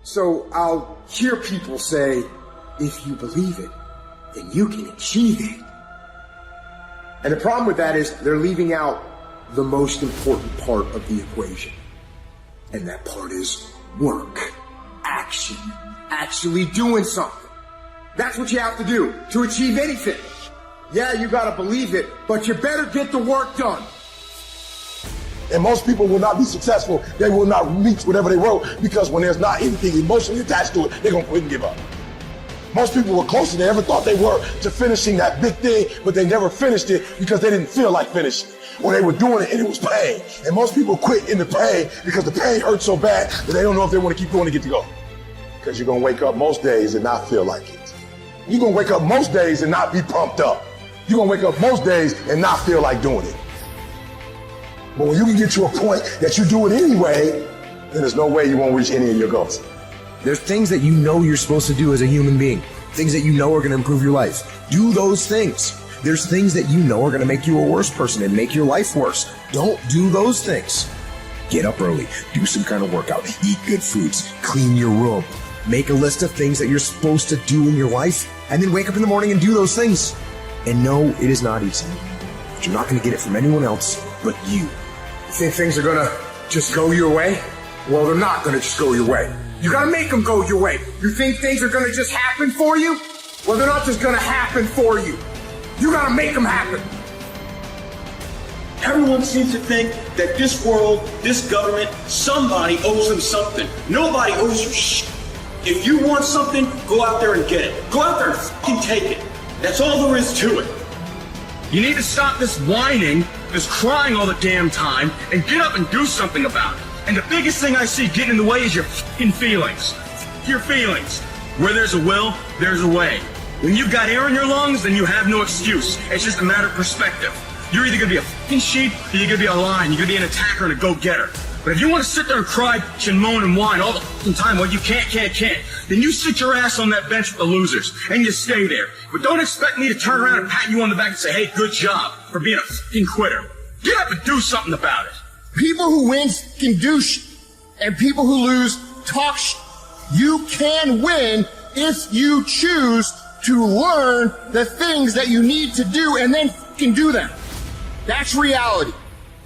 So I'll hear people say, if you believe it, then you can achieve it. And the problem with that is they're leaving out the most important part of the equation. And that part is work, action, actually doing something. That's what you have to do to achieve anything. Yeah, you gotta believe it, but you better get the work done. And most people will not be successful. They will not reach whatever they wrote because when there's not anything emotionally attached to it, they're gonna quit and give up. Most people were closer than they ever thought they were to finishing that big thing, but they never finished it because they didn't feel like finishing it. Or they were doing it and it was pain. And most people quit in the pain because the pain hurts so bad that they don't know if they want to keep going to get to go. Because you're gonna wake up most days and not feel like it. You're gonna wake up most days and not be pumped up. You're gonna wake up most days and not feel like doing it. But when you can get to a point that you do it anyway, then there's no way you won't reach any of your goals. There's things that you know you're supposed to do as a human being. Things that you know are going to improve your life. Do those things. There's things that you know are going to make you a worse person and make your life worse. Don't do those things. Get up early. Do some kind of workout. Eat good foods. Clean your room. Make a list of things that you're supposed to do in your life, and then wake up in the morning and do those things. And no, it is not easy. But you're not going to get it from anyone else but you. You think things are gonna just go your way? Well, they're not gonna just go your way. You gotta make them go your way. You think things are gonna just happen for you? Well, they're not just gonna happen for you. You gotta make them happen. Everyone seems to think that this world, this government, somebody owes them something. Nobody owes you shit. If you want something, go out there and get it. Go out there and fucking take it. That's all there is to it. You need to stop this whining, this crying all the damn time, and get up and do something about it. And the biggest thing I see getting in the way is your fucking feelings. Your feelings. Where there's a will, there's a way. When you've got air in your lungs, then you have no excuse. It's just a matter of perspective. You're either gonna be a fucking sheep, or you're gonna be a lion. You're gonna be an attacker and a go-getter. But if you want to sit there and cry, bitch, and moan and whine all the fucking time, well, you can't, then you sit your ass on that bench with the losers, and you stay there. But don't expect me to turn around and pat you on the back and say, hey, good job for being a fucking quitter. Get up and do something about it. People who win can do and people who lose talk You can win if you choose to learn the things that you need to do and then fucking do them. That's reality.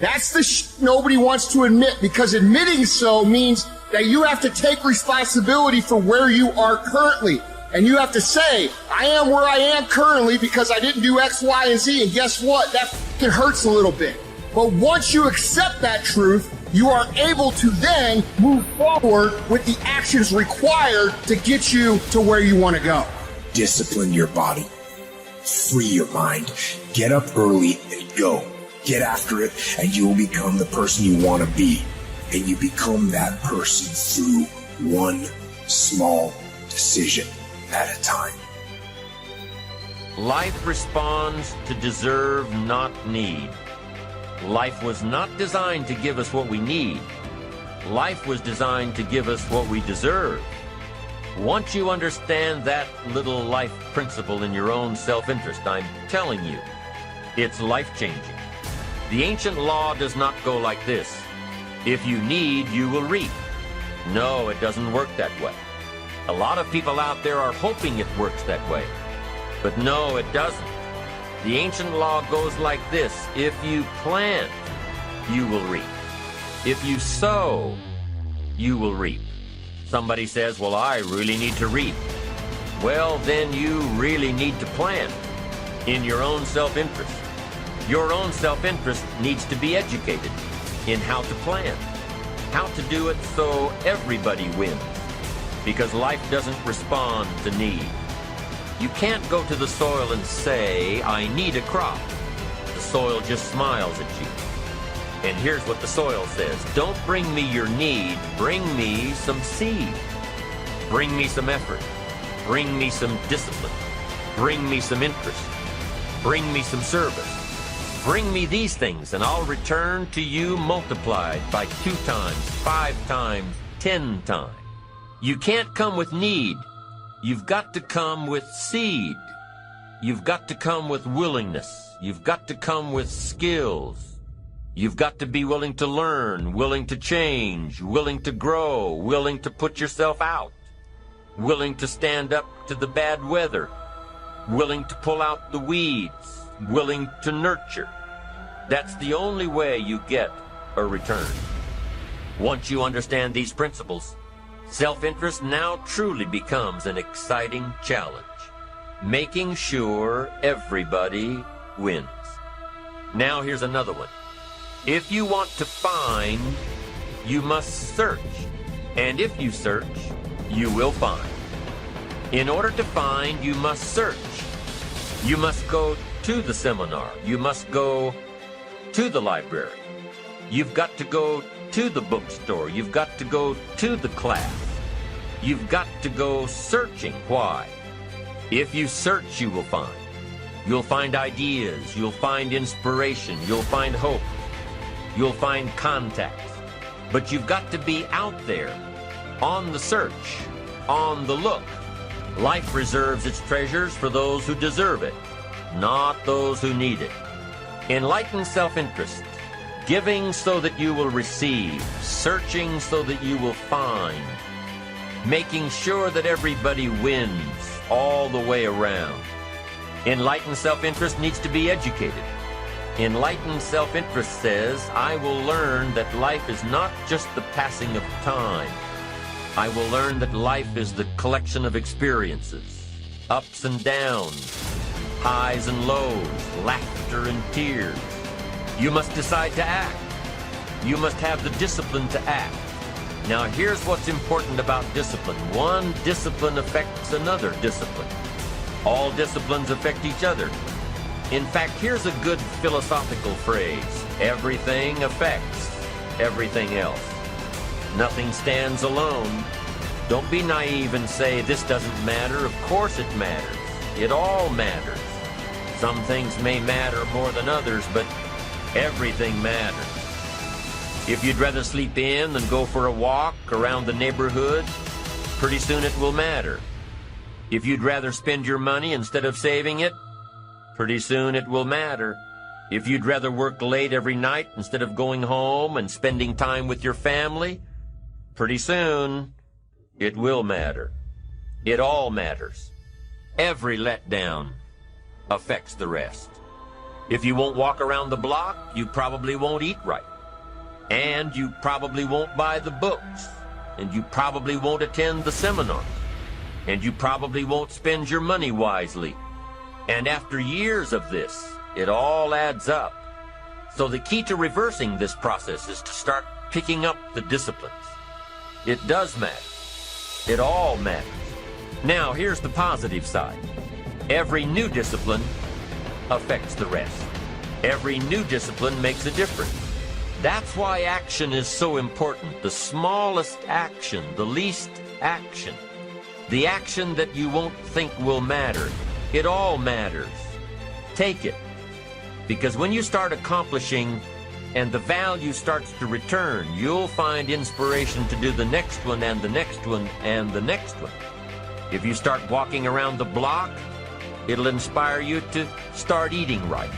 That's the nobody wants to admit, because admitting so means that you have to take responsibility for where you are currently. And you have to say, I am where I am currently because I didn't do X, Y, and Z. And guess what? That fucking hurts a little bit. But once you accept that truth, you are able to then move forward with the actions required to get you to where you want to go. Discipline your body. Free your mind. Get up early and go. Get after it, and you will become the person you want to be. And you become that person through one small decision at a time. Life responds to deserve, not need. Life was not designed to give us what we need. Life was designed to give us what we deserve. Once you understand that little life principle in your own self-interest, I'm telling you, it's life-changing. The ancient law does not go like this. If you need, you will reap. No, it doesn't work that way. A lot of people out there are hoping it works that way. But no, it doesn't. The ancient law goes like this. If you plant, you will reap. If you sow, you will reap. Somebody says, well, I really need to reap. Well, then you really need to plant in your own self-interest. Your own self-interest needs to be educated in how to plant, how to do it so everybody wins, because life doesn't respond to need. You can't go to the soil and say, I need a crop. The soil just smiles at you. And here's what the soil says. Don't bring me your need, bring me some seed. Bring me some effort. Bring me some discipline. Bring me some interest. Bring me some service. Bring me these things, and I'll return to you multiplied by 2 times, 5 times, 10 times. You can't come with need. You've got to come with seed. You've got to come with willingness. You've got to come with skills. You've got to be willing to learn, willing to change, willing to grow, willing to put yourself out, willing to stand up to the bad weather, willing to pull out the weeds, willing to nurture. That's the only way you get a return. Once you understand these principles, self-interest now truly becomes an exciting challenge, making sure everybody wins. Now here's another one. If you want to find, you must search. And if you search, you will find. In order to find, you must search. You must go to the seminar. You must go to the library. You've got to go to the bookstore. You've got to go to the class. You've got to go searching. Why? If you search, you will find. You'll find ideas. You'll find inspiration. You'll find hope. You'll find contacts. But you've got to be out there, on the search, on the look. Life reserves its treasures for those who deserve it, not those who need it. Enlightened self-interest, giving so that you will receive, searching so that you will find, making sure that everybody wins all the way around. Enlightened self-interest needs to be educated. Enlightened self-interest says, I will learn that life is not just the passing of time. I will learn that life is the collection of experiences, ups and downs, highs and lows, laughter and tears. You must decide to act. You must have the discipline to act. Now here's what's important about discipline. One discipline affects another discipline. All disciplines affect each other. In fact, here's a good philosophical phrase. Everything affects everything else. Nothing stands alone. Don't be naive and say, this doesn't matter. Of course it matters. It all matters. Some things may matter more than others, but everything matters. If you'd rather sleep in than go for a walk around the neighborhood, pretty soon it will matter. If you'd rather spend your money instead of saving it, pretty soon it will matter. If you'd rather work late every night instead of going home and spending time with your family, pretty soon it will matter. It all matters. Every letdown affects the rest. If you won't walk around the block, you probably won't eat right. And you probably won't buy the books. And you probably won't attend the seminar. And you probably won't spend your money wisely. And after years of this, it all adds up. So the key to reversing this process is to start picking up the disciplines. It does matter. It all matters. Now, here's the positive side. Every new discipline affects the rest. Every new discipline makes a difference. That's why action is so important. The smallest action, the least action, the action that you won't think will matter. It all matters. Take it. Because when you start accomplishing and the value starts to return, you'll find inspiration to do the next one and the next one and the next one. If you start walking around the block, it'll inspire you to start eating right.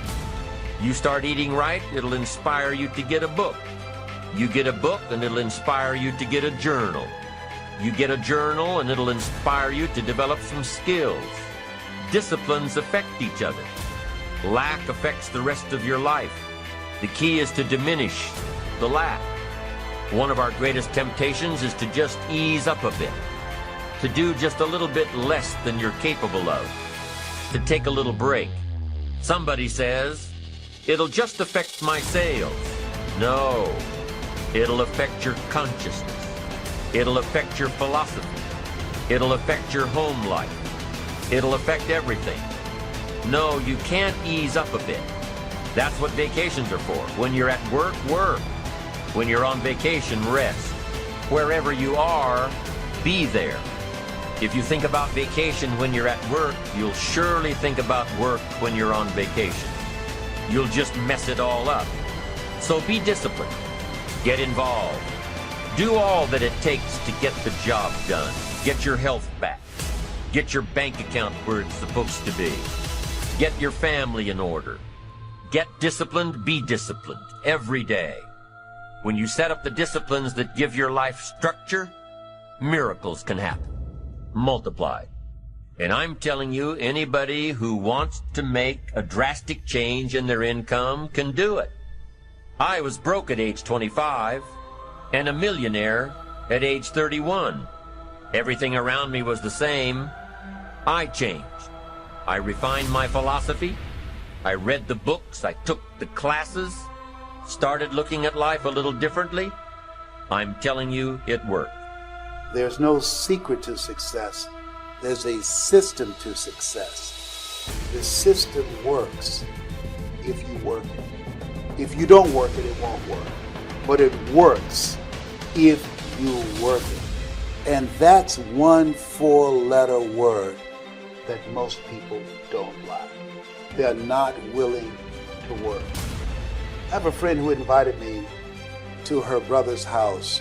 You start eating right, it'll inspire you to get a book. You get a book and it'll inspire you to get a journal. You get a journal and it'll inspire you to develop some skills. Disciplines affect each other. Lack affects the rest of your life. The key is to diminish the lack. One of our greatest temptations is to just ease up a bit, to do just a little bit less than you're capable of, to take a little break. Somebody says, it'll just affect my sales. No, it'll affect your consciousness. It'll affect your philosophy. It'll affect your home life. It'll affect everything. No, you can't ease up a bit. That's what vacations are for. When you're at work, work. When you're on vacation, rest. Wherever you are, be there. If you think about vacation when you're at work, you'll surely think about work when you're on vacation. You'll just mess it all up. So be disciplined. Get involved. Do all that it takes to get the job done. Get your health back. Get your bank account where it's supposed to be. Get your family in order. Get disciplined, be disciplined every day. When you set up the disciplines that give your life structure, miracles can happen, multiplied. And I'm telling you, anybody who wants to make a drastic change in their income can do it. I was broke at age 25 and a millionaire at age 31. Everything around me was the same. I changed. I refined my philosophy. I read the books. I took the classes. Started looking at life a little differently. I'm telling you, it worked. There's no secret to success. There's a system to success. The system works if you work it. If you don't work it, it won't work. But it works if you work it. And that's one 4-letter word that most people don't like. They're not willing to work. I have a friend who invited me to her brother's house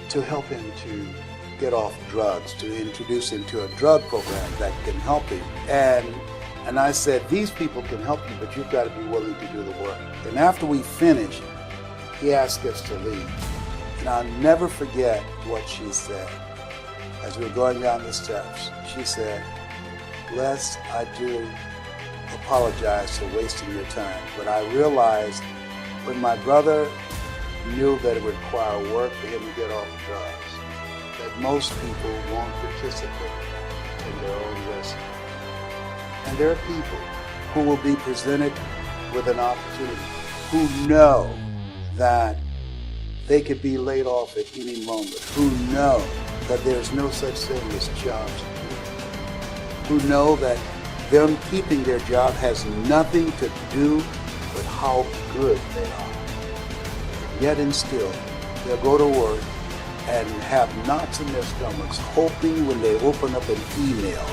to help him to get off drugs, to introduce him to a drug program that can help him. And I said, these people can help you, but you've got to be willing to do the work. And after we finished, he asked us to leave. And I'll never forget what she said. As we were going down the steps, she said, Les, I do apologize for wasting your time, but I realized when my brother knew that it would require work for him to get off drugs, that most people won't participate in their own risk. And there are people who will be presented with an opportunity, who know that they could be laid off at any moment, who know that there's no such thing as job security, who know that them keeping their job has nothing to do with how good they are. Yet and still, they'll go to work and have knots in their stomachs, hoping when they open up an email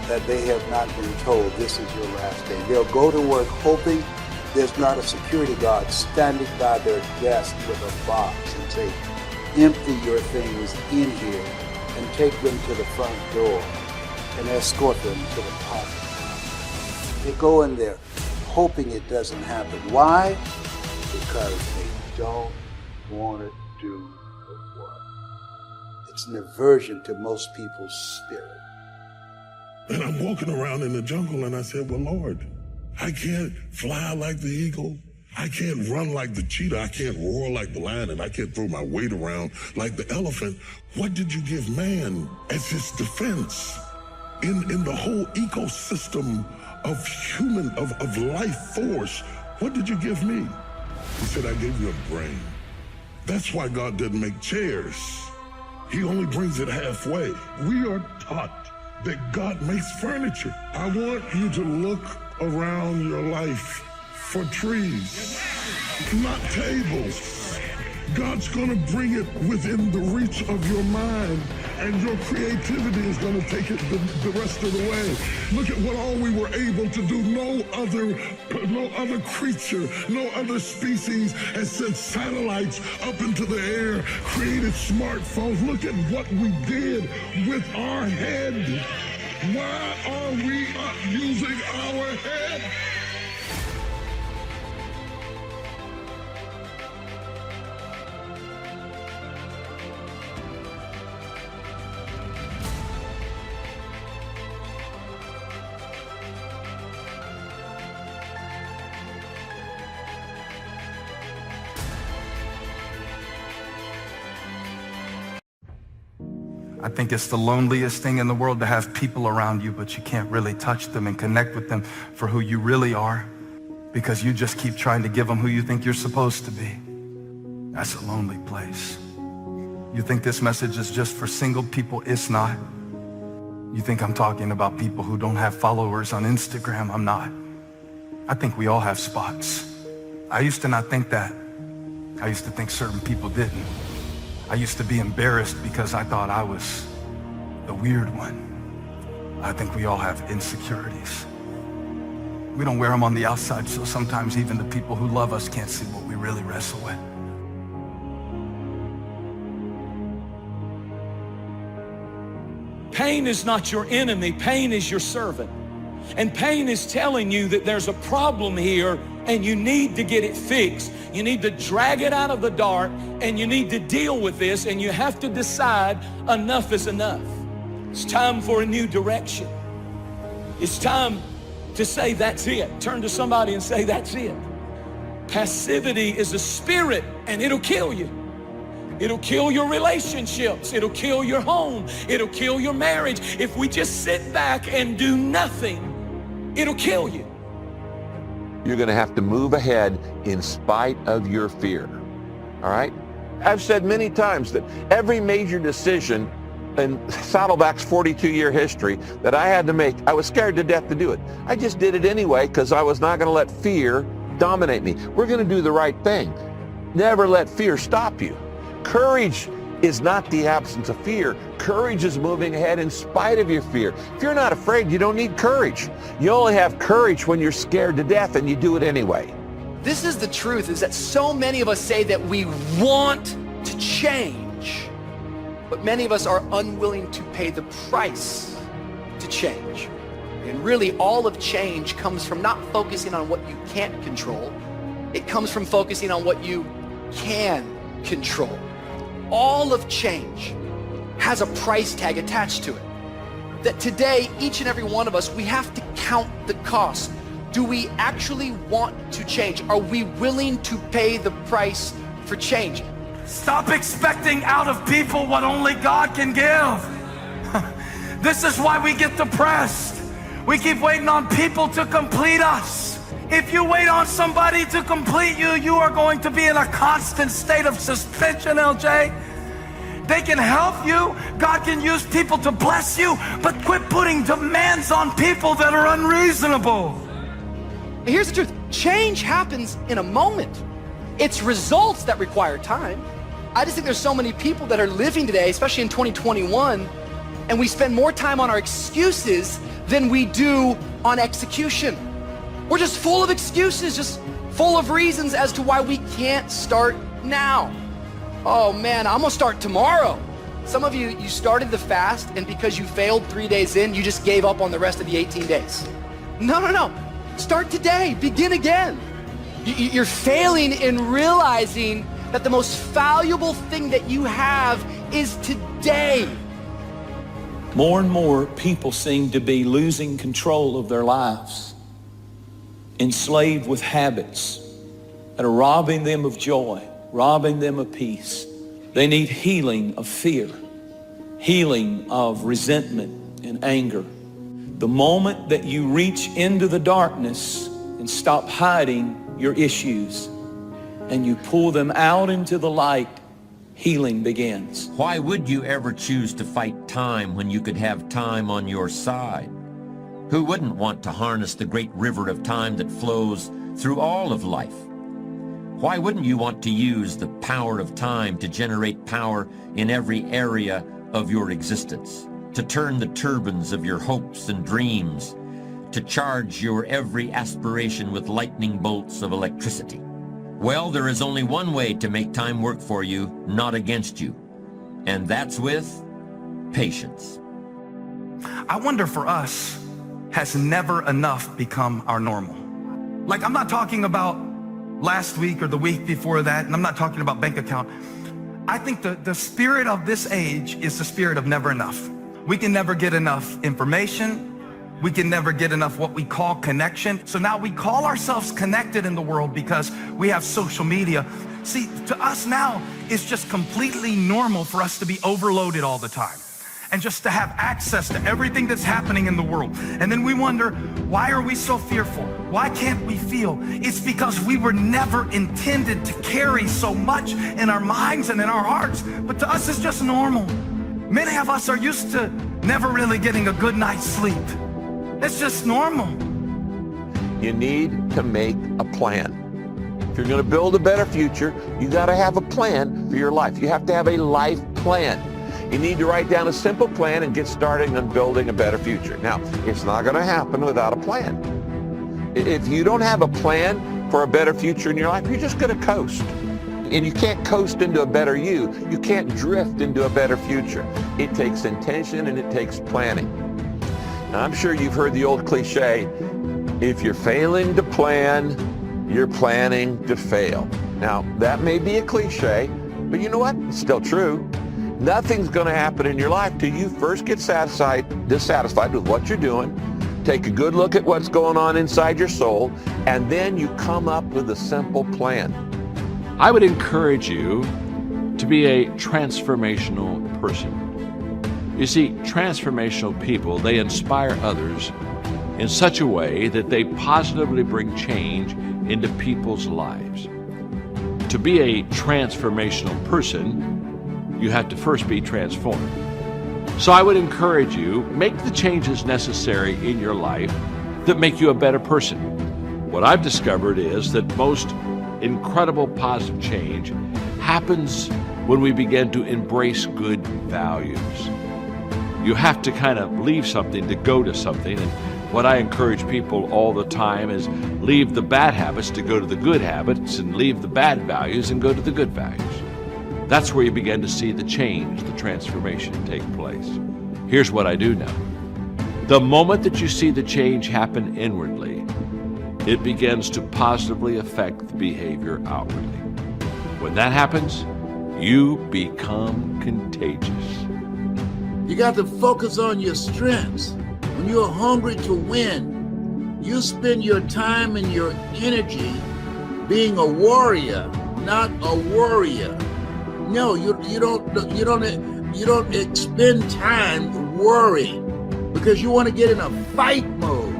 that they have not been told this is your last day. They'll go to work hoping there's not a security guard standing by their desk with a box and say, empty your things in here and take them to the front door and escort them to the parking lot. They go in there hoping it doesn't happen. Why? Because they don't want to do the work. It's an aversion to most people's spirit. And I'm walking around in the jungle and I said, well, Lord, I can't fly like the eagle. I can't run like the cheetah. I can't roar like the lion, and I can't throw my weight around like the elephant. What did you give man as his defense in the whole ecosystem of human, of life force? What did you give me? He said, I gave you a brain. That's why God didn't make chairs. He only brings it halfway. We are taught that God makes furniture. I want you to look around your life for trees, not tables. God's gonna bring it within the reach of your mind, and your creativity is gonna take it the rest of the way. Look at what all we were able to do. No other creature, no other species has sent satellites up into the air, created smartphones. Look at what we did with our head. Why are we not using our head? I think it's the loneliest thing in the world to have people around you, but you can't really touch them and connect with them for who you really are because you just keep trying to give them who you think you're supposed to be. That's a lonely place. You think this message is just for single people? It's not. You think I'm talking about people who don't have followers on Instagram? I'm not. I think we all have spots. I used to not think that. I used to think certain people didn't. I used to be embarrassed because I thought I was the weird one. I think we all have insecurities. We don't wear them on the outside, so sometimes even the people who love us can't see what we really wrestle with. Pain is not your enemy, pain is your servant. And pain is telling you that there's a problem here and you need to get it fixed. You need to drag it out of the dark, and you need to deal with this, and you have to decide enough is enough. It's time for a new direction. It's time to say that's it. Turn to somebody and say that's it. Passivity is a spirit, and it'll kill you. It'll kill your relationships. It'll kill your home. It'll kill your marriage. If we just sit back and do nothing, it'll kill you. You're going to have to move ahead in spite of your fear. All right? I've said many times that every major decision in Saddleback's 42-year history that I had to make, I was scared to death to do it. I just did it anyway because I was not going to let fear dominate me. We're going to do the right thing. Never let fear stop you. Courage is not the absence of fear. Courage is moving ahead in spite of your fear. If you're not afraid, you don't need courage. You only have courage when you're scared to death, and you do it anyway. This is the truth, is that so many of us say that we want to change, but many of us are unwilling to pay the price to change. And really, all of change comes from not focusing on what you can't control. It comes from focusing on what you can control. All of change has a price tag attached to it. That today, each and every one of us, we have to count the cost. Do we actually want to change? Are we willing to pay the price for change? Stop expecting out of people what only God can give. This is why we get depressed. We keep waiting on people to complete us. If you wait on somebody to complete you, you are going to be in a constant state of suspension, LJ. They can help you. God can use people to bless you, but quit putting demands on people that are unreasonable. Here's the truth. Change happens in a moment. It's results that require time. I just think there's so many people that are living today, especially in 2021, and we spend more time on our excuses than we do on execution. We're just full of excuses, just full of reasons as to why we can't start now. Oh man, I'm gonna start tomorrow. Some of you, you started the fast, and because you failed 3 days in, you just gave up on the rest of the 18 days. No. Start today, begin again. You're failing in realizing that the most valuable thing that you have is today. More and more people seem to be losing control of their lives, enslaved with habits that are robbing them of joy, robbing them of peace. They need healing of fear, healing of resentment and anger. The moment that you reach into the darkness and stop hiding your issues and you pull them out into the light, healing begins. Why would you ever choose to fight time when you could have time on your side? Who wouldn't want to harness the great river of time that flows through all of life? Why wouldn't you want to use the power of time to generate power in every area of your existence, to turn the turbines of your hopes and dreams, to charge your every aspiration with lightning bolts of electricity? Well, there is only one way to make time work for you, not against you, and that's with patience. I wonder for us, has never enough become our normal? Like, I'm not talking about last week or the week before that, and I'm not talking about bank account. I think the spirit of this age is the spirit of never enough. We can never get enough information. We can never get enough what we call connection. So now we call ourselves connected in the world because we have social media. See, to us now, it's just completely normal for us to be overloaded all the time and just to have access to everything that's happening in the world. And then we wonder, why are we so fearful? Why can't we feel? It's because we were never intended to carry so much in our minds and in our hearts. But to us, it's just normal. Many of us are used to never really getting a good night's sleep. It's just normal. You need to make a plan. If you're going to build a better future, you got to have a plan for your life. You have to have a life plan. You need to write down a simple plan and get started on building a better future. Now, it's not going to happen without a plan. If you don't have a plan for a better future in your life, you're just going to coast. And you can't coast into a better you. You can't drift into a better future. It takes intention and it takes planning. Now, I'm sure you've heard the old cliche, if you're failing to plan, you're planning to fail. Now, that may be a cliche, but you know what? It's still true. Nothing's going to happen in your life till you first get dissatisfied with what you're doing, take a good look at what's going on inside your soul, and then you come up with a simple plan. I would encourage you to be a transformational person. You see, transformational people, they inspire others in such a way that they positively bring change into people's lives. To be a transformational person, you have to first be transformed. So I would encourage you, make the changes necessary in your life that make you a better person. What I've discovered is that most incredible positive change happens when we begin to embrace good values. You have to kind of leave something to go to something, and what I encourage people all the time is leave the bad habits to go to the good habits, and leave the bad values and go to the good values. That's where you begin to see the change, the transformation take place. Here's what I do know. The moment that you see the change happen inwardly, it begins to positively affect the behavior outwardly. When that happens, you become contagious. You got to focus on your strengths. When you're hungry to win, you spend your time and your energy being a warrior, not a worrier. No, you don't expend time worrying because you want to get in a fight mode.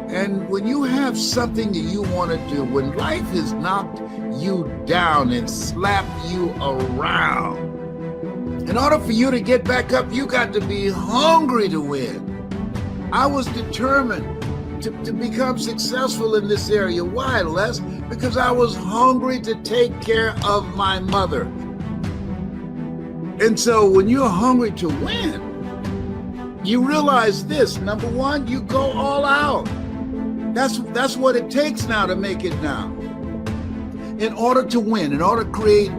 And when you have something that you want to do, when life has knocked you down and slapped you around, in order for you to get back up, you got to be hungry to win. I was determined to become successful in this area. Why, Les? Because I was hungry to take care of my mother. And so when you're hungry to win, you realize this. Number one, you go all out. That's what it takes now to make it now. In order to win, in order to create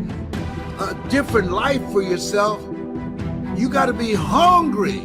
a different life for yourself, you got to be hungry.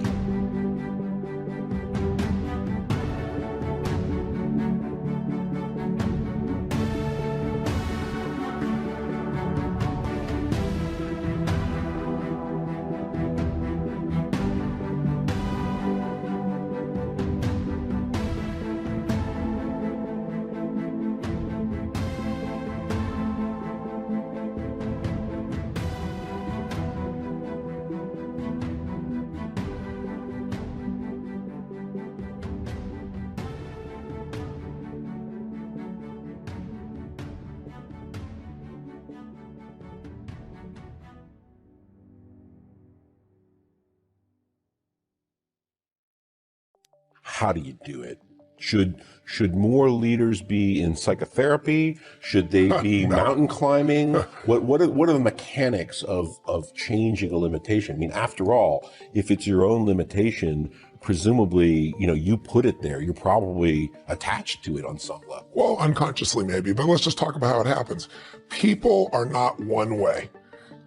How do you do it? Should more leaders be in psychotherapy? Should they be mountain climbing? What are the mechanics of changing a limitation? I mean, after all, if it's your own limitation, presumably, you put it there. You're probably attached to it on some level. Well, unconsciously maybe, but let's just talk about how it happens. People are not one way.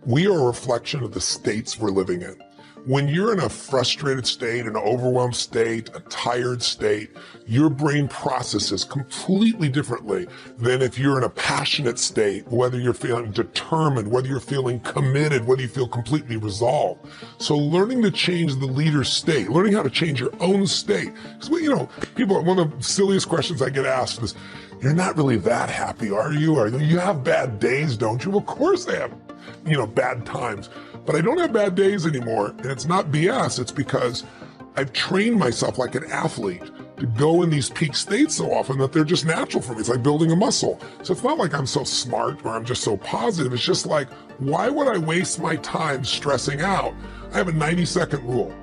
We are a reflection of the states we're living in. When you're in a frustrated state, an overwhelmed state, a tired state, your brain processes completely differently than if you're in a passionate state, whether you're feeling determined, whether you're feeling committed, whether you feel completely resolved. So learning to change the leader's state, learning how to change your own state. Because, people, one of the silliest questions I get asked is, you're not really that happy, are you? You have bad days, don't you? Of course I have, bad times. But I don't have bad days anymore, and it's not BS. It's because I've trained myself like an athlete to go in these peak states so often that they're just natural for me. It's like building a muscle. So it's not like I'm so smart or I'm just so positive. It's just like, why would I waste my time stressing out? I have a 90-second rule.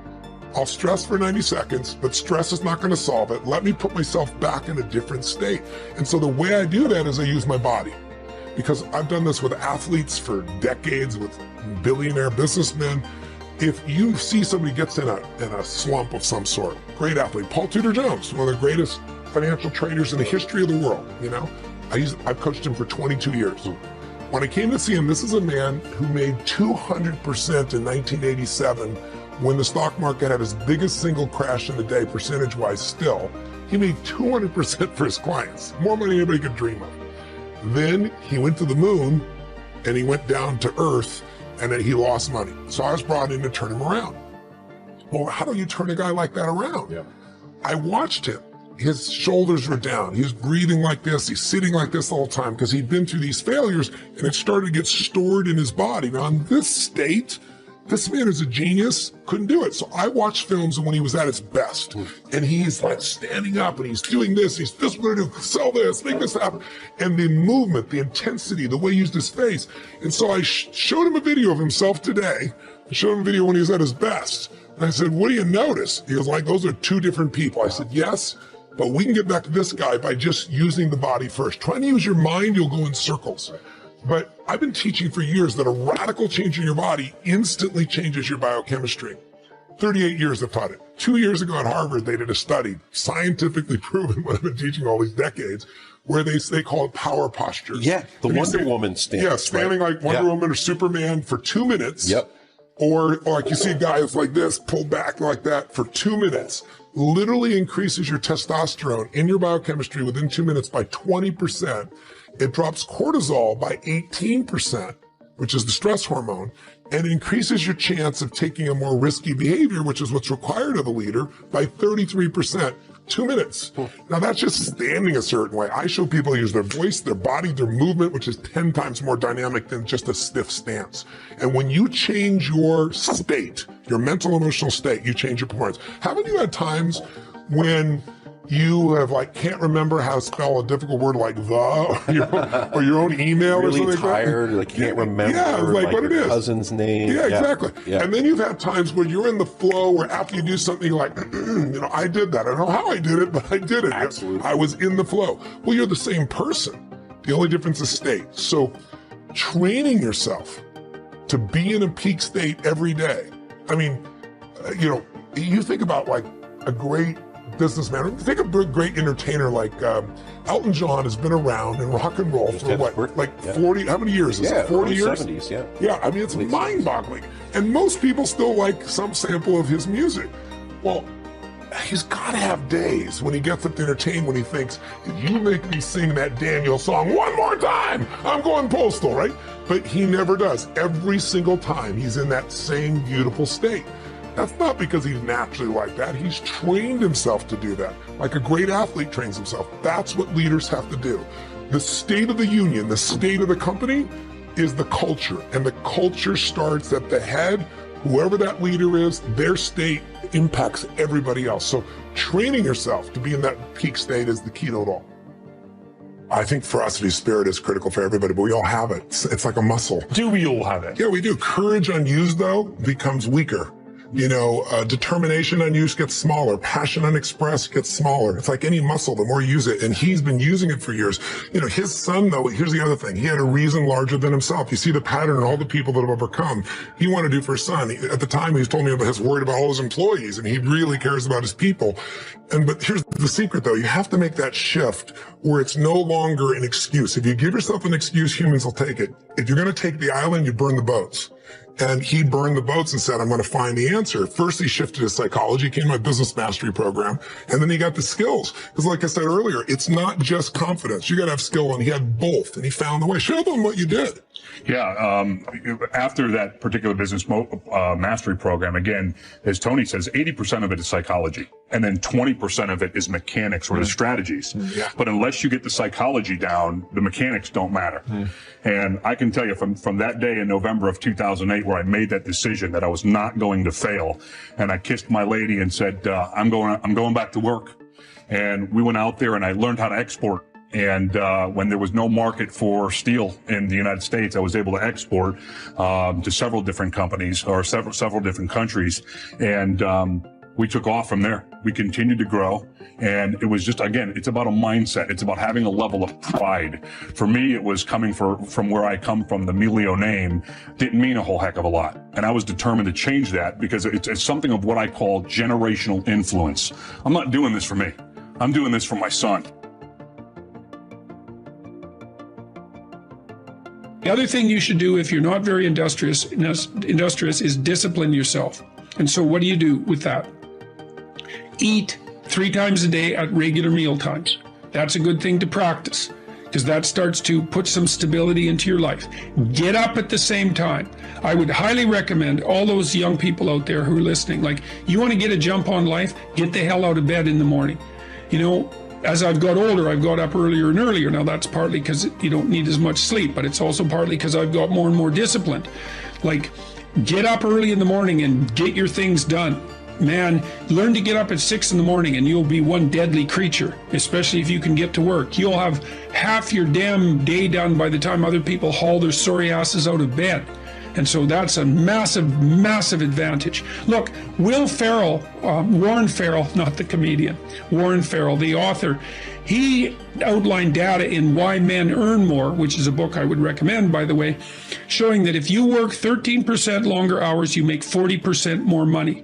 I'll stress for 90 seconds, but stress is not going to solve it. Let me put myself back in a different state. And so the way I do that is I use my body. Because I've done this with athletes for decades, with billionaire businessmen. If you see somebody gets in a slump of some sort, great athlete, Paul Tudor Jones, one of the greatest financial traders in the history of the world, I've coached him for 22 years. When I came to see him, this is a man who made 200% in 1987 when the stock market had its biggest single crash in the day, percentage-wise still. He made 200% for his clients, more money than anybody could dream of. Then he went to the moon and he went down to Earth, and then he lost money. So I was brought in to turn him around. Well, how do you turn a guy like that around? Yeah. I watched him. His shoulders were down. He was breathing like this. He's sitting like this all the time because he'd been through these failures, and it started to get stored in his body. Now, in this state, this man is a genius, couldn't do it. So I watched films when he was at his best, and he's like standing up and he's doing this, he's this, what to do, sell this, make this happen. And the movement, the intensity, the way he used his face. And so I showed him a video of himself today. I showed him a video when he was at his best. And I said, what do you notice? He was like, those are two different people. I said, yes, but we can get back to this guy by just using the body first. Trying to use your mind, you'll go in circles. But I've been teaching for years that a radical change in your body instantly changes your biochemistry. 38 years I've taught it. 2 years ago at Harvard, they did a study, scientifically proven what I've been teaching all these decades, where they call it power posture. Yeah, the Wonder Woman stance. Yeah, standing like Wonder Woman or Superman for 2 minutes. Yep. Or like you see guys like this, pulled back like that for 2 minutes. Literally increases your testosterone in your biochemistry within 2 minutes by 20%. It drops cortisol by 18%, which is the stress hormone, and increases your chance of taking a more risky behavior, which is what's required of a leader, by 33%. 2 minutes. Now that's just standing a certain way. I show people use their voice, their body, their movement, which is 10 times more dynamic than just a stiff stance. And when you change your state, your mental emotional state, you change your performance. Haven't you had times when you have can't remember how to spell a difficult word like the or your own email really or something tired, like that? can't remember like what it your is. cousin's name. Yeah, exactly. Yeah. And then you've had times where you're in the flow where after you do something you're like, I did that. I don't know how I did it, but I did it. Absolutely. I was in the flow. Well, you're the same person. The only difference is state. So training yourself to be in a peak state every day. I mean, you think about like a great businessman. Think of a great entertainer like Elton John has been around in rock and roll for what, 40, how many years is it? 40 years? 70s, yeah. Yeah, I mean, it's mind-boggling. And most people still like some sample of his music. Well, he's got to have days when he gets up to entertain, when he thinks, if you make me sing that Daniel song one more time, I'm going postal, right? But he never does. Every single time he's in that same beautiful state. That's not because he's naturally like that. He's trained himself to do that. Like a great athlete trains himself. That's what leaders have to do. The state of the union, the state of the company is the culture. And the culture starts at the head. Whoever that leader is, their state impacts everybody else. So training yourself to be in that peak state is the key to it all. I think ferocity of spirit is critical for everybody, but we all have it. It's like a muscle. Do we all have it? Yeah, we do. Courage unused, though, becomes weaker. Determination unused gets smaller. Passion unexpressed gets smaller. It's like any muscle, the more you use it. And he's been using it for years. His son, though, here's the other thing. He had a reason larger than himself. You see the pattern in all the people that have overcome. He wanted to do for his son. At the time, he told me about his worried about all his employees, and he really cares about his people. But here's the secret, though. You have to make that shift where it's no longer an excuse. If you give yourself an excuse, humans will take it. If you're going to take the island, you burn the boats. And he burned the boats and said, I'm going to find the answer. First, he shifted his psychology, came to my business mastery program, and then he got the skills. Because like I said earlier, it's not just confidence. You got to have skill, and he had both, and he found the way. Show them what you did. Yeah, after that particular business mastery program, again, as Tony says, 80% of it is psychology, and then 20% of it is mechanics or the strategies. Yeah. But unless you get the psychology down, the mechanics don't matter. And I can tell you from that day in November of 2008 where I made that decision that I was not going to fail, and I kissed my lady and said, I'm going back to work. And we went out there and I learned how to export. And when there was no market for steel in the United States, I was able to export to several different companies or several different countries. And we took off from there. We continued to grow. And it was just, again, it's about a mindset. It's about having a level of pride. For me, it was coming from where I come from. The Melio name didn't mean a whole heck of a lot. And I was determined to change that because it's something of what I call generational influence. I'm not doing this for me. I'm doing this for my son. The other thing you should do if you're not very industrious is discipline yourself. And so what do you do with that? Eat 3 times a day at regular meal times. That's a good thing to practice. because that starts to put some stability into your life. Get up at the same time. I would highly recommend all those young people out there who are listening, like, you want to get a jump on life, get the hell out of bed in the morning. You know, as I've got older, I've got up earlier and earlier. Now, that's partly because you don't need as much sleep, but it's also partly because I've got more and more disciplined. Like, get up early in the morning and get your things done. Man, learn to get up at 6 in the morning and you'll be one deadly creature, especially if you can get to work. You'll have half your damn day done by the time other people haul their sorry asses out of bed. And so that's a massive, massive advantage. Look, Warren Farrell, not the comedian, Warren Farrell, the author, he outlined data in Why Men Earn More, which is a book I would recommend, by the way, showing that if you work 13% longer hours, you make 40% more money.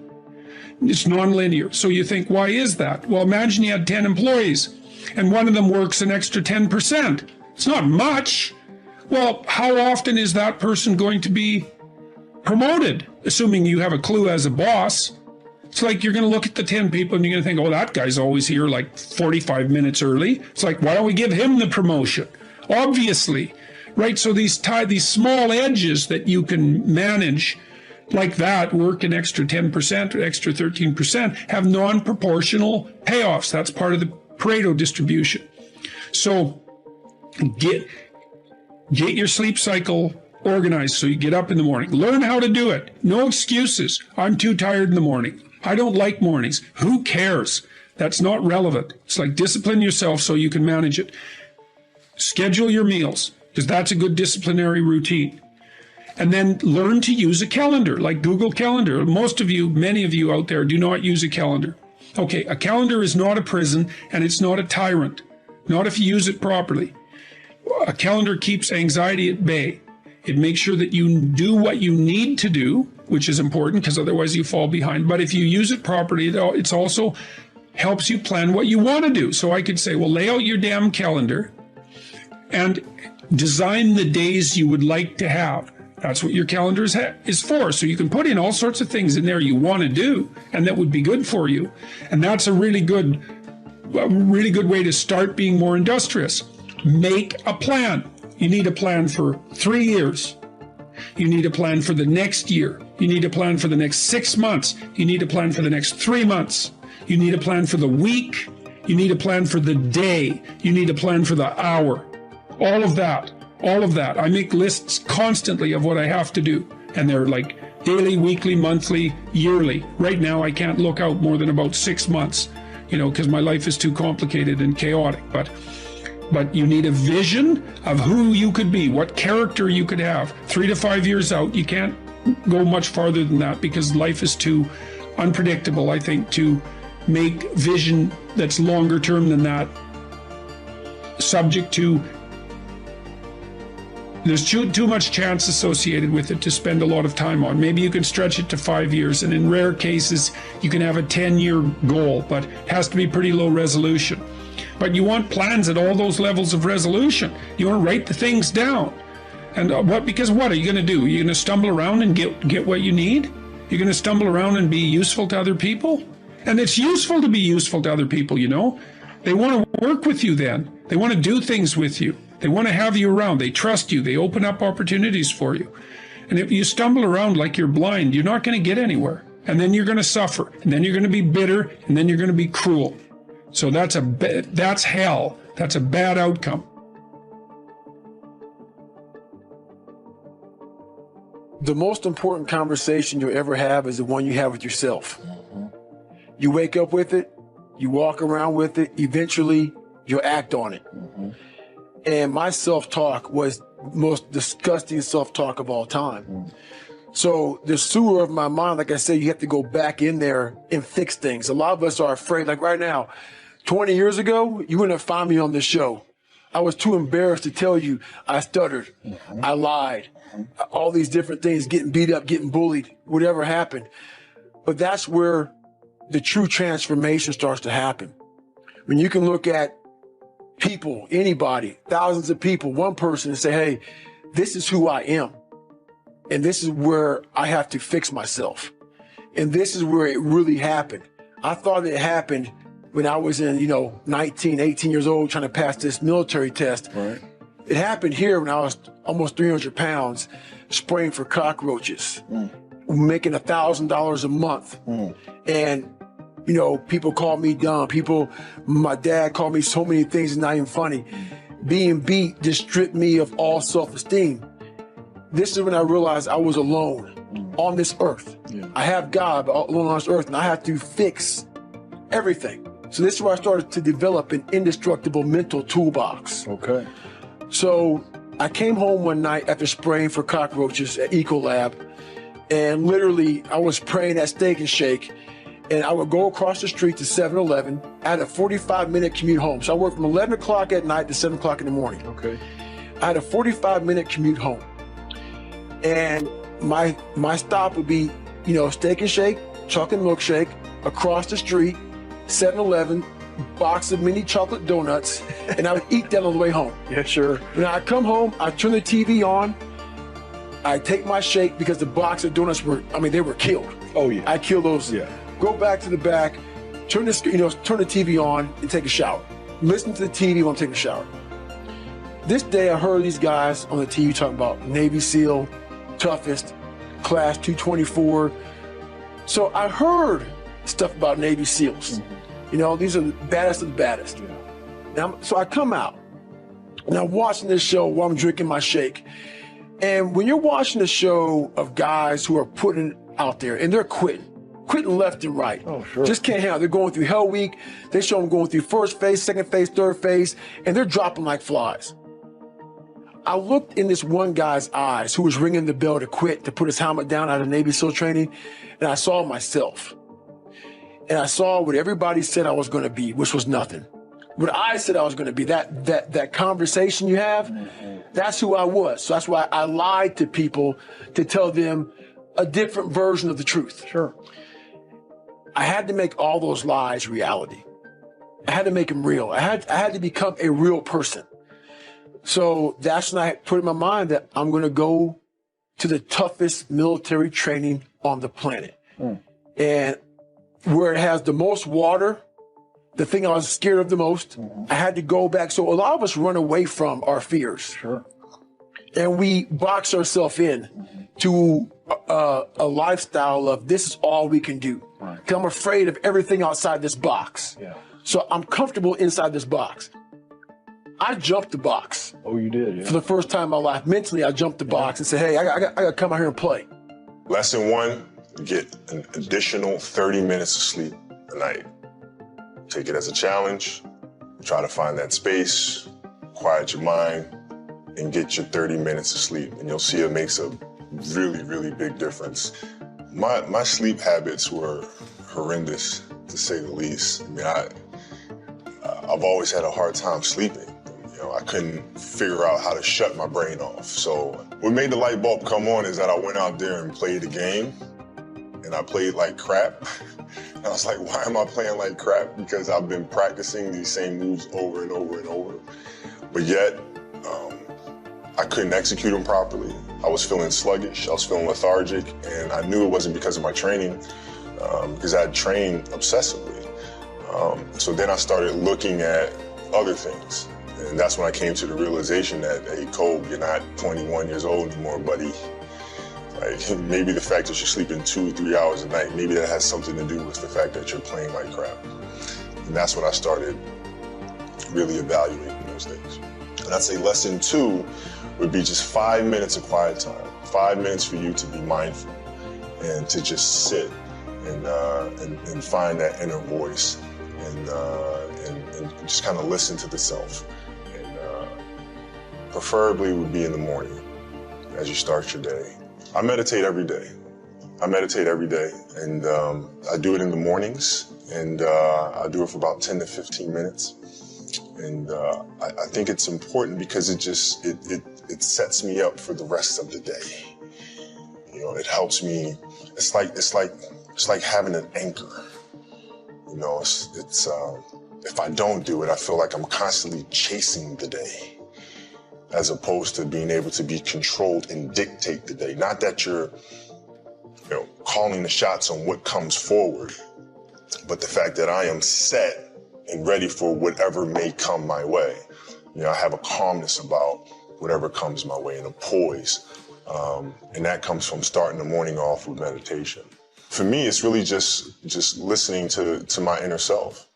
It's nonlinear. So you think, why is that? Well, imagine you had 10 employees and one of them works an extra 10%. It's not much. Well, how often is that person going to be promoted, assuming you have a clue as a boss? It's like you're going to look at the 10 people and you're going to think, oh, that guy's always here like 45 minutes early. It's like, why don't we give him the promotion? Obviously, right? So these small edges that you can manage like that, work an extra 10% or extra 13%, have non-proportional payoffs. That's part of the Pareto distribution. So get your sleep cycle organized so you get up in the morning. Learn how to do it. No excuses. I'm too tired in the morning. I don't like mornings. Who cares? That's not relevant. It's like discipline yourself so you can manage it. Schedule your meals, because that's a good disciplinary routine. And then learn to use a calendar, like Google Calendar. Many of you out there do not use a calendar. Okay, a calendar is not a prison, and it's not a tyrant. Not if you use it properly. A calendar keeps anxiety at bay. It makes sure that you do what you need to do, which is important because otherwise you fall behind. But if you use it properly, it also helps you plan what you want to do. So I could say, well, lay out your damn calendar and design the days you would like to have. That's what your calendar is for. So you can put in all sorts of things in there you want to do and that would be good for you. And that's a really good way to start being more industrious. Make a plan. You need a plan for 3 years. You need a plan for the next year. You need a plan for the next 6 months. You need a plan for the next 3 months. You need a plan for the week. You need a plan for the day. You need a plan for the hour. All of that. I make lists constantly of what I have to do. And they're like daily, weekly, monthly, yearly. Right now, I can't look out more than about 6 months, because my life is too complicated and chaotic. But you need a vision of who you could be, what character you could have. 3 to 5 years out, you can't go much farther than that because life is too unpredictable, I think, to make vision that's longer term than that subject to. There's too much chance associated with it to spend a lot of time on. Maybe you can stretch it to 5 years, and in rare cases, you can have a 10-year goal, but it has to be pretty low resolution. But you want plans at all those levels of resolution. You want to write the things down. And because what are you going to do? You're going to stumble around and get what you need? You're going to stumble around and be useful to other people? And it's useful to be useful to other people, They want to work with you then. They want to do things with you. They want to have you around. They trust you. They open up opportunities for you. And if you stumble around like you're blind, you're not going to get anywhere. And then you're going to suffer. And then you're going to be bitter. And then you're going to be cruel. So that's hell. That's a bad outcome. The most important conversation you'll ever have is the one you have with yourself. You wake up with it. You walk around with it. Eventually, you'll act on it. And my self-talk was the most disgusting self-talk of all time. So the sewer of my mind, like I said, you have to go back in there and fix things. A lot of us are afraid. Like right now, 20 years ago, you wouldn't have found me on this show. I was too embarrassed to tell you I stuttered. I lied. All these different things, getting beat up, getting bullied, whatever happened. But that's where the true transformation starts to happen. When you can look at people, anybody, thousands of people, one person, and say, hey, this is who I am. And this is where I have to fix myself. And this is where it really happened. I thought it happened when I was in, 19, 18 years old trying to pass this military test. Right. It happened here when I was almost 300 pounds, spraying for cockroaches, making $1,000 a month. And, people call me dumb. My dad called me so many things, it's not even funny. Being beat just stripped me of all self-esteem. This is when I realized I was alone on this earth. I have God, but alone on this earth, and I have to fix everything. So this is where I started to develop an indestructible mental toolbox. Okay. So I came home one night after spraying for cockroaches at Ecolab, and literally I was praying at Steak and Shake, and I would go across the street to 7-Eleven. I had a 45-minute commute home. So I worked from 11 o'clock at night to 7 o'clock in the morning. Okay. I had a 45-minute commute home. And my stop would be, Steak and Shake, chocolate milkshake, across the street, 7-Eleven, box of mini chocolate donuts, and I would eat that on the way home. Yeah, sure. When I come home, I turn the TV on, I take my shake because the box of donuts they were killed. Oh yeah. I kill those. Yeah. Go back to the back, turn the TV on and take a shower. Listen to the TV while I'm taking a shower. This day I heard these guys on the TV talking about Navy SEAL, toughest, class 224. So I heard stuff about Navy SEALs. These are the baddest of the baddest. Now, so I come out and I'm watching this show while I'm drinking my shake. And when you're watching a show of guys who are putting out there and they're quitting left and right. Oh, sure. Just can't handle it. They're going through Hell Week. They show them going through first phase, second phase, third phase, and they're dropping like flies. I looked in this one guy's eyes who was ringing the bell to quit, to put his helmet down out of Navy SEAL training, and I saw myself. And I saw what everybody said I was going to be, which was nothing. What I said I was going to be, that conversation you have, that's who I was. So that's why I lied to people to tell them a different version of the truth. Sure. I had to make all those lies reality. I had to make them real. I had to become a real person. So that's when I put in my mind that I'm going to go to the toughest military training on the planet. And where it has the most water, the thing I was scared of the most, I had to go back. So a lot of us run away from our fears. Sure. And we box ourselves in to a lifestyle of this is all we can do. Right. 'Cause I'm afraid of everything outside this box. Yeah. So I'm comfortable inside this box. I jumped the box. Oh, you did, yeah. For the first time in my life. Mentally, I jumped the box and said, hey, I got to come out here and play. Lesson 1, get an additional 30 minutes of sleep a night. Take it as a challenge. Try to find that space, quiet your mind, and get your 30 minutes of sleep. And you'll see it makes a really, really big difference. My sleep habits were horrendous, to say the least. I mean, I've always had a hard time sleeping. I couldn't figure out how to shut my brain off. So what made the light bulb come on is that I went out there and played a game, and I played like crap. And I was like, why am I playing like crap? Because I've been practicing these same moves over and over and over. But yet, I couldn't execute them properly. I was feeling sluggish, I was feeling lethargic, and I knew it wasn't because of my training, because I had trained obsessively. So then I started looking at other things. And that's when I came to the realization that, hey, Cole, you're not 21 years old anymore, buddy. Like, maybe the fact that you're sleeping 2 or 3 hours a night, maybe that has something to do with the fact that you're playing like crap. And that's when I started really evaluating those things. And I'd say lesson 2 would be just 5 minutes of quiet time. 5 minutes for you to be mindful and to just sit and find that inner voice and just kind of listen to the self. And preferably would be in the morning as you start your day. I meditate every day. And I do it in the mornings, and I do it for about 10 to 15 minutes. And I think it's important because it sets me up for the rest of the day. It helps me. It's like having an anchor. It's if I don't do it, I feel like I'm constantly chasing the day, as opposed to being able to be controlled and dictate the day. Not that you're, calling the shots on what comes forward, but the fact that I am set and ready for whatever may come my way. You know, I have a calmness about whatever comes my way and a poise. And that comes from starting the morning off with meditation. For me, it's really just listening to my inner self.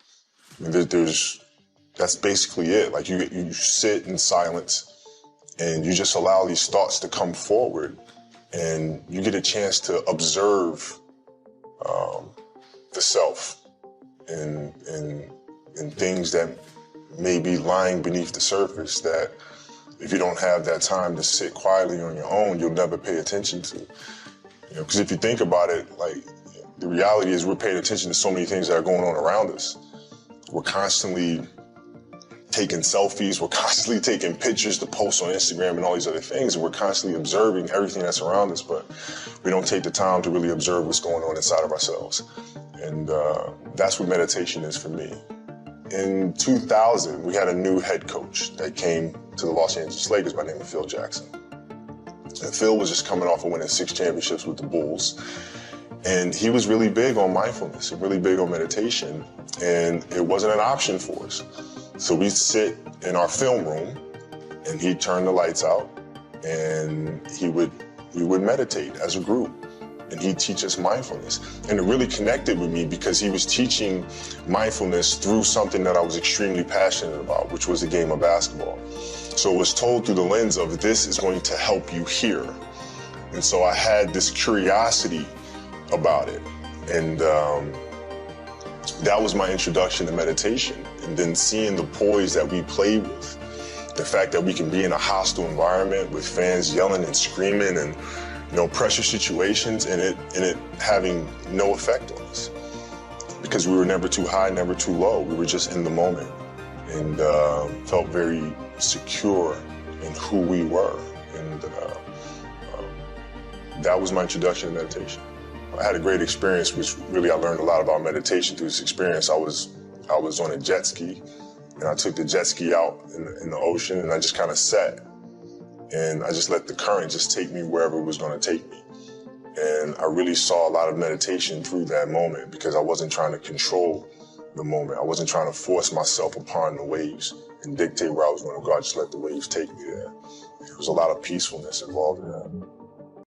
I mean, that's basically it. Like you sit in silence and you just allow these thoughts to come forward, and you get a chance to observe the self and things that may be lying beneath the surface that if you don't have that time to sit quietly on your own, you'll never pay attention to. You know, because if you think about it, like, the reality is we're paying attention to so many things that are going on around us. We're constantly taking selfies, we're constantly taking pictures to post on Instagram and all these other things, and we're constantly observing everything that's around us, but we don't take the time to really observe what's going on inside of ourselves. And that's what meditation is for me. In 2000, we had a new head coach that came to the Los Angeles Lakers by the name of Phil Jackson. And Phil was just coming off of winning 6 championships with the Bulls. And he was really big on mindfulness and really big on meditation. And it wasn't an option for us. So we'd sit in our film room and he'd turn the lights out and we would meditate as a group. And he'd teach us mindfulness. And it really connected with me because he was teaching mindfulness through something that I was extremely passionate about, which was the game of basketball. So it was told through the lens of, this is going to help you here. And so I had this curiosity about it. And that was my introduction to meditation. And then seeing the poise that we play with, the fact that we can be in a hostile environment with fans yelling and screaming and, you know, pressure situations, and it having no effect on us. Because we were never too high, never too low. We were just in the moment and felt very secure in who we were. And that was my introduction to meditation. I had a great experience, which really I learned a lot about meditation through this experience. I was on a jet ski, and I took the jet ski out in the ocean, and I just kind of sat. And I just let the current just take me wherever it was going to take me. And I really saw a lot of meditation through that moment because I wasn't trying to control the moment. I wasn't trying to force myself upon the waves and dictate where I was going to go. I just let the waves take me there. There was a lot of peacefulness involved in that.